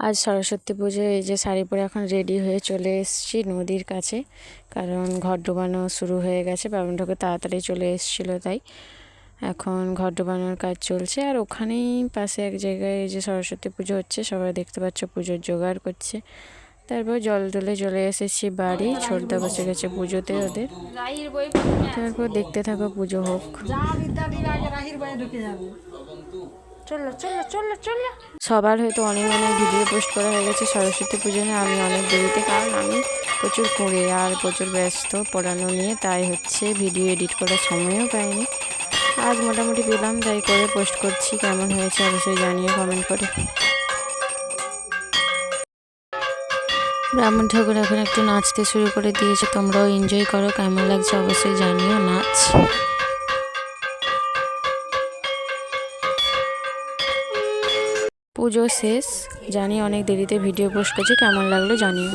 আজ সরস্বতী পুজো, এই যে শাড়ি পরে এখন রেডি হয়ে চলে এসেছি নদীর কাছে, কারণ ঘর ডোবানো শুরু হয়ে গেছে। বাবন ঠাকুর তাড়াতাড়ি চলে এসেছিলো, তাই এখন ঘর ডোবানোর কাজ চলছে। আর ওখানেই পাশে এক জায়গায় এই যে সরস্বতী পুজো হচ্ছে, সবাই দেখতে পাচ্ছ পুজোর জোগাড় করছে। তারপর জল তুলে চলে এসেছি বাড়ি। ছোটদা বসে গেছে পুজোতে ওদের। তারপর দেখতে থাকো পুজো হোক। সবার হয়তো অনেক অনেক ভিডিও পোস্ট করা হয়ে গেছে সরস্বতী পুজো নিয়ে। আমি অনেক দেরিতে, কারণ আমি প্রচুর কুঁড়ে আর প্রচুর ব্যস্ত পড়ানো নিয়ে, তাই হচ্ছে ভিডিও এডিট করার সময়ও পাইনি। আজ মোটামুটি পেলাম, তাই করে পোস্ট করছি। কেমন হয়েছে অবশ্যই জানিয়ে কমেন্ট করে। ব্রাহ্মণ ঠাকুর এখন একটু নাচতে শুরু করে দিয়েছে, তোমরাও এনজয় করো। কেমন লাগছে অবশ্যই জানিও নাচ। পুজো শেষ, জানি অনেক দেরিতে ভিডিও পোস্ট করছি, কেমন লাগলো জানিও।